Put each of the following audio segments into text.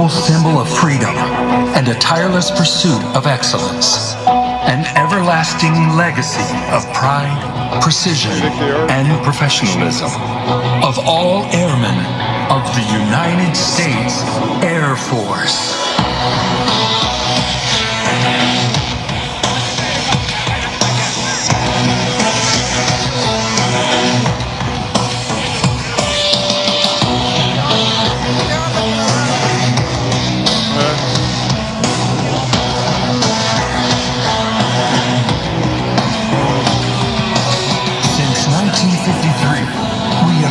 unshakable symbol of freedom and a tireless pursuit of excellence. An everlasting legacy of pride, precision, and professionalism of all airmen of the United States Air Force.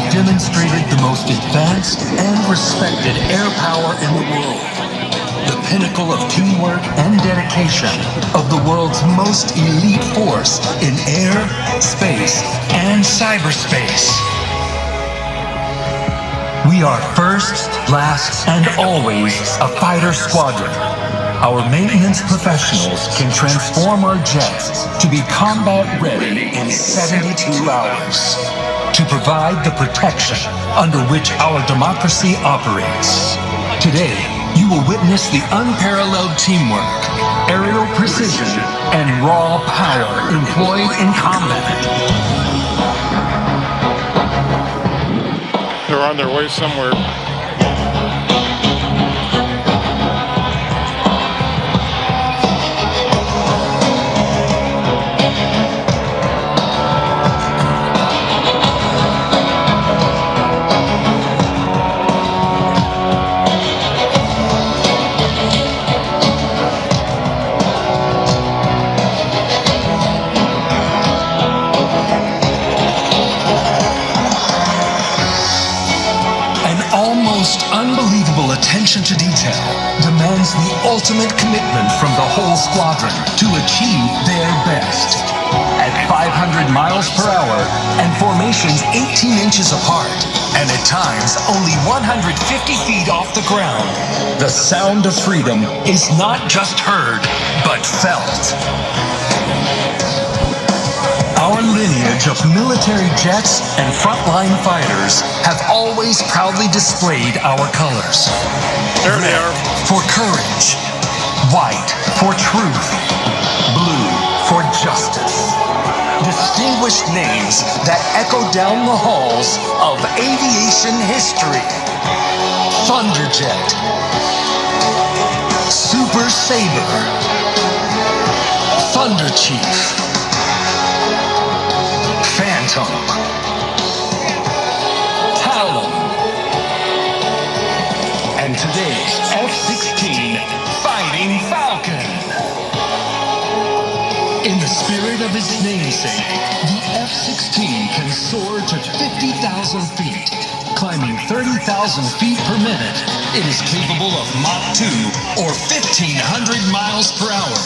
Demonstrated the most advanced and respected air power in the world. The pinnacle of teamwork and dedication of the world's most elite force in air, space, and cyberspace. We are first, last, and always a fighter squadron. Our maintenance professionals can transform our jets to be combat ready in 72 hours. To provide the protection under which our democracy operates. Today, you will witness the unparalleled teamwork, aerial precision, and raw power employed in combat. They're on their way somewhere. Unbelievable attention to detail demands the ultimate commitment from the whole squadron to achieve their best. At 500 miles per hour and formations 18 inches apart, and at times only 150 feet off the ground, the sound of freedom is not just heard, but felt. Our lineage of military jets and frontline fighters have always proudly displayed our colors. There they are. For courage, white for truth, blue for justice. Distinguished names that echo down the halls of aviation history. Thunderjet, Super Sabre, Thunder Chief, Phantom, Talon, and today's F-16 Fighting Falcon. In the spirit of its namesake, the F-16 can soar to 50,000 feet, climbing 30,000 feet per minute. It is capable of Mach 2 or 1,500 miles per hour,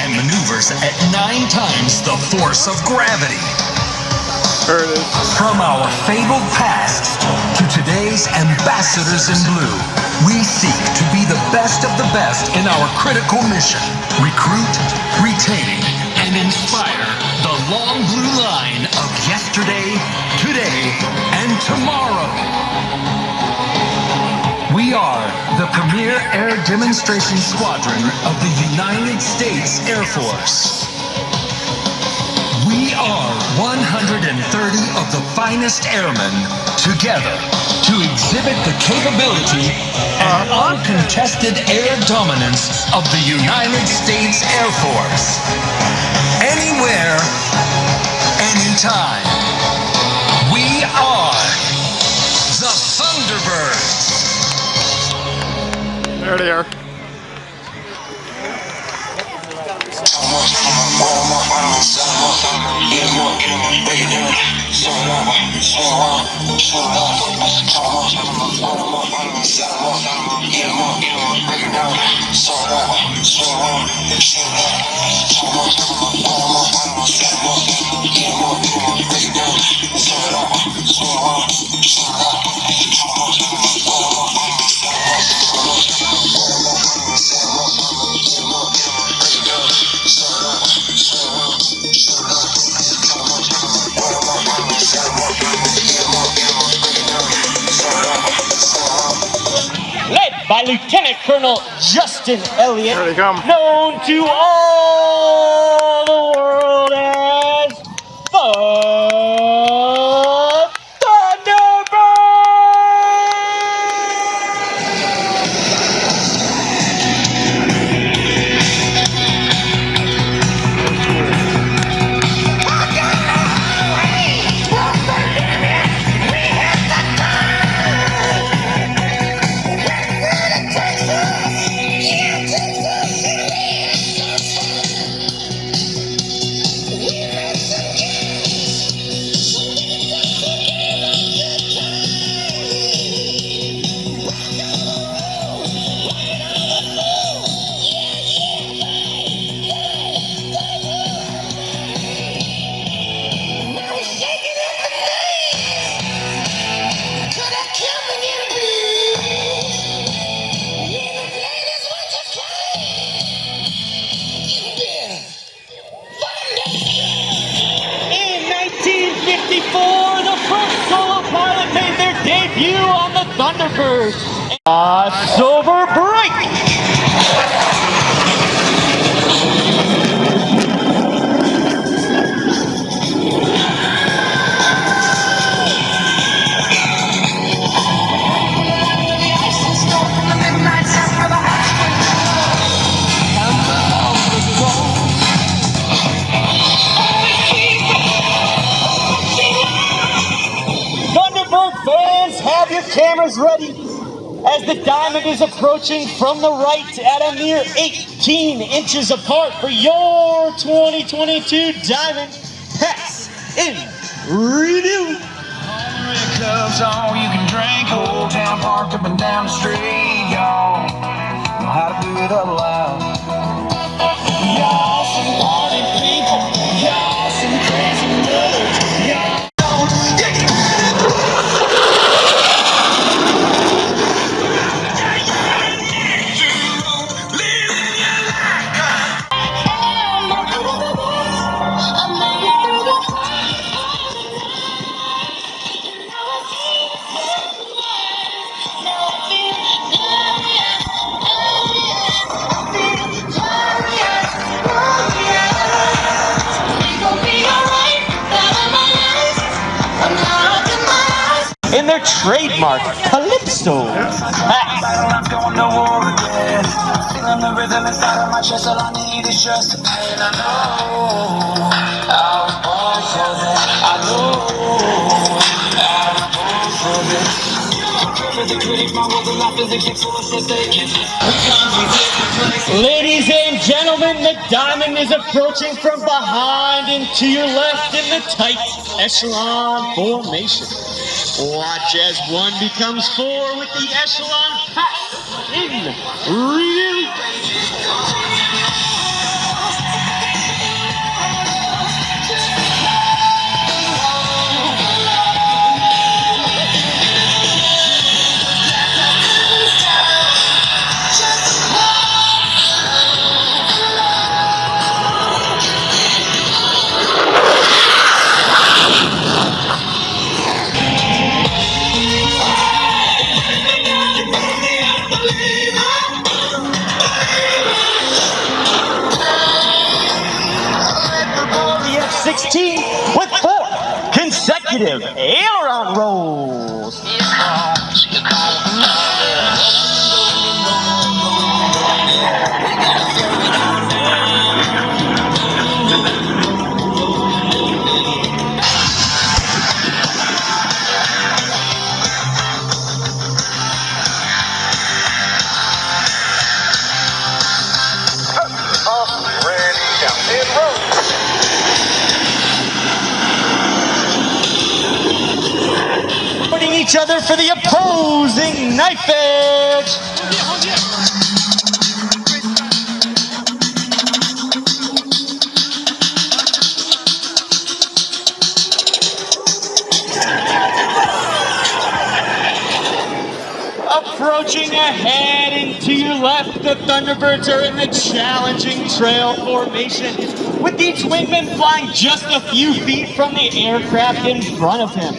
and maneuvers at 9 times the force of gravity. There it is. From our fabled past to today's ambassadors in blue, we seek to be the best of the best in our critical mission. Recruit, retain, and inspire the long blue line of yesterday, today, and tomorrow. We are the premier air demonstration squadron of the United States Air Force. We are 130 of the finest airmen together to exhibit the capability and uncontested air dominance of the United States Air Force. Anywhere, anytime. We are the Thunderbirds. There they are. by Lieutenant Colonel Justin Elliott, Here they come. known to all the world as the Thunderbirds! In 1954, the first solo pilot made their debut on the Thunderbirds. A sober break! Thunderbird fans, have your cameras ready as the diamond is approaching from the right at a mere 18 inches apart for your 2022 Diamond Pass in Review. Cups all you can drink, Old Town Park up and down the street, y'all know how to do it up loud. Y'all some party people, y'all some crazy mothers, y'all don't get In their trademark Calypso Pass. I'm going to war again. Feeling the rhythm inside of my chest. All I need is just a pain. I know I was born for this. I know I was born for this. The critics, my world, the life physics, explosive, they can. Ladies and gentlemen, the diamond is approaching from behind and to your left in the tight echelon formation. Watch as one becomes four with the echelon pass in Review. The F-16 with 4 consecutive aileron rolls. Putting each other for the opposing knife edge. Approaching ahead and to your left, the Thunderbirds are in the challenging trail formation, with each wingman flying just a few feet from the aircraft in front of him.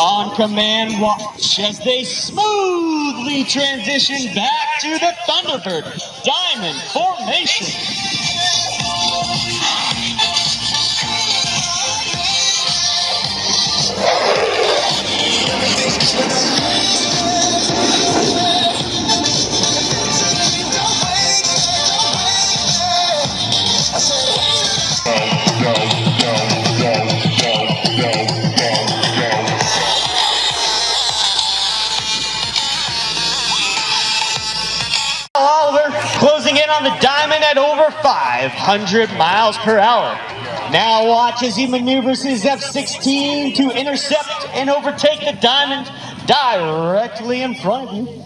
On command, watch as they smoothly transition back to the Thunderbird diamond formation. Closing in on the diamond at over 500 miles per hour. Now watch as he maneuvers his F-16 to intercept and overtake the diamond directly in front of you.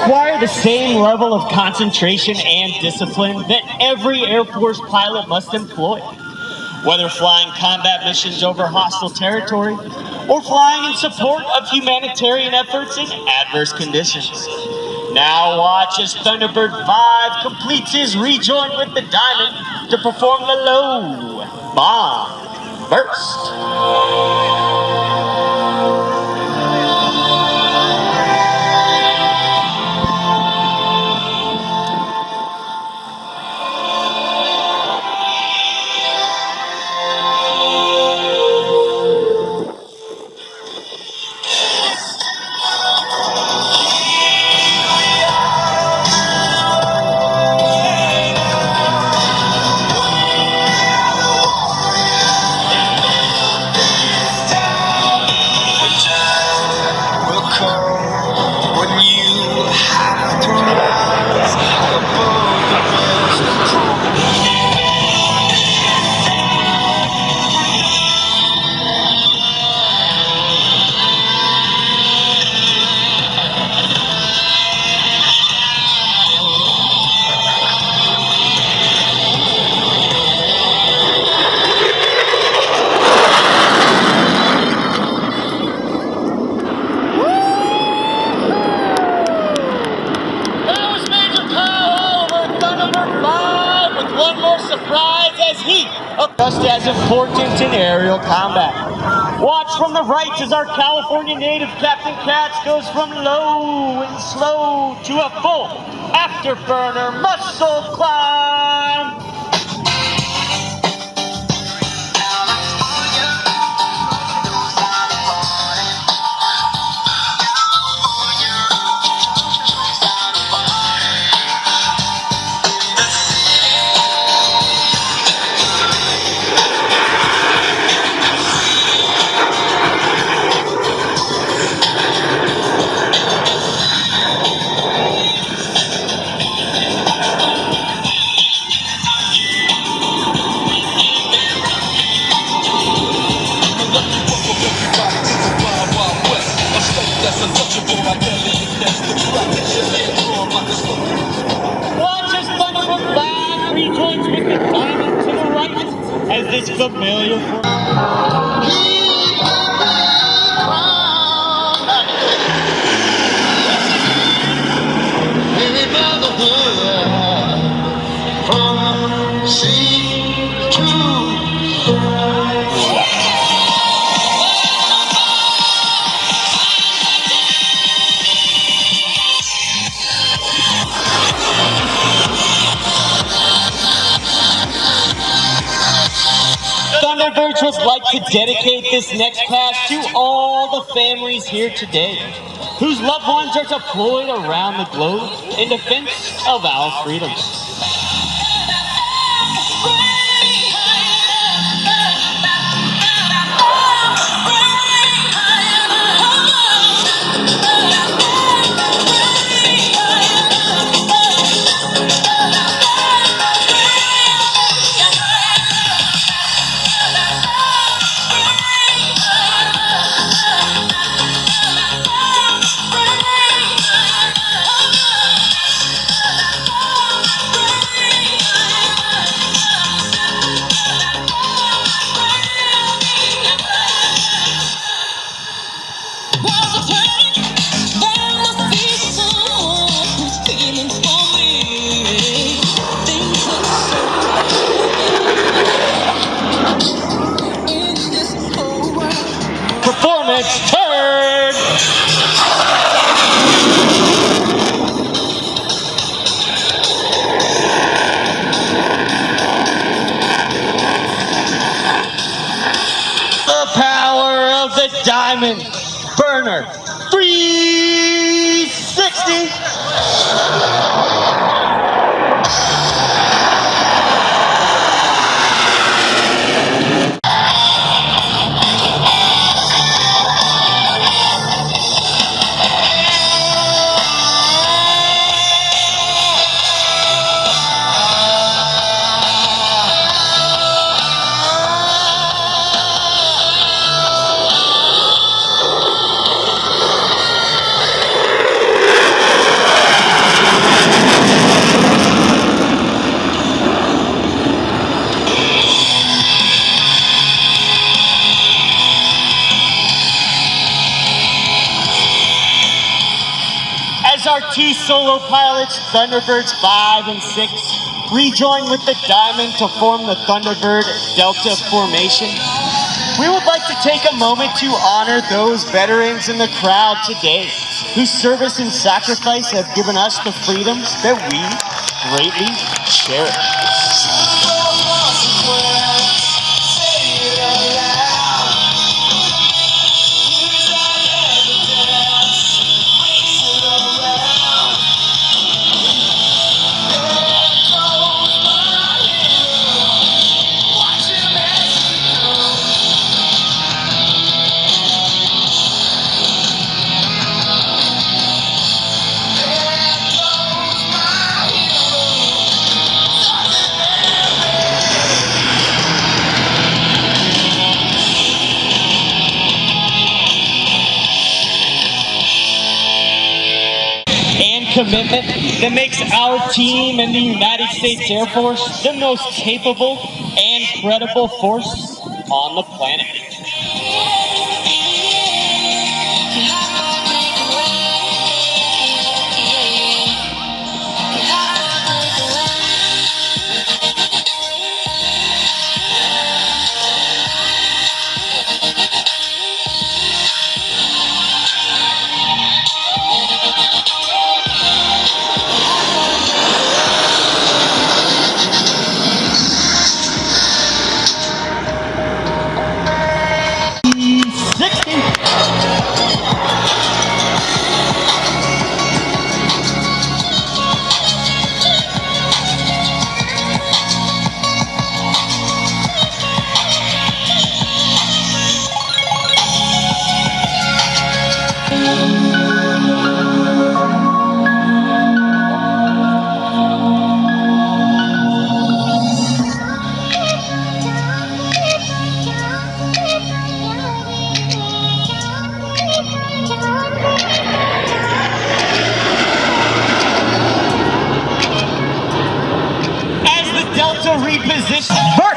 Require the same level of concentration and discipline that every Air Force pilot must employ, whether flying combat missions over hostile territory or flying in support of humanitarian efforts in adverse conditions. Now watch as Thunderbird 5 completes his rejoin with the diamond to perform the low bomb burst. Just as important in aerial combat. Watch from the right as our California native Captain Katz goes from low and slow to a full afterburner muscle climb. Watch as Thunderbird 5 rejoins with the diamond to the right as this familiar from sea to Thunderbirds would like to dedicate this next pass to all the families here today whose loved ones are deployed around the globe in defense of our freedoms. performance turn. The power of the Diamond Burner 360. As our two solo pilots, Thunderbirds 5 and 6, rejoin with the Diamond to form the Thunderbird Delta formation, we would like to take a moment to honor those veterans in the crowd today whose service and sacrifice have given us the freedoms that we greatly cherish. Commitment that makes our team and the United States Air Force the most capable and credible force on the planet. Reposition.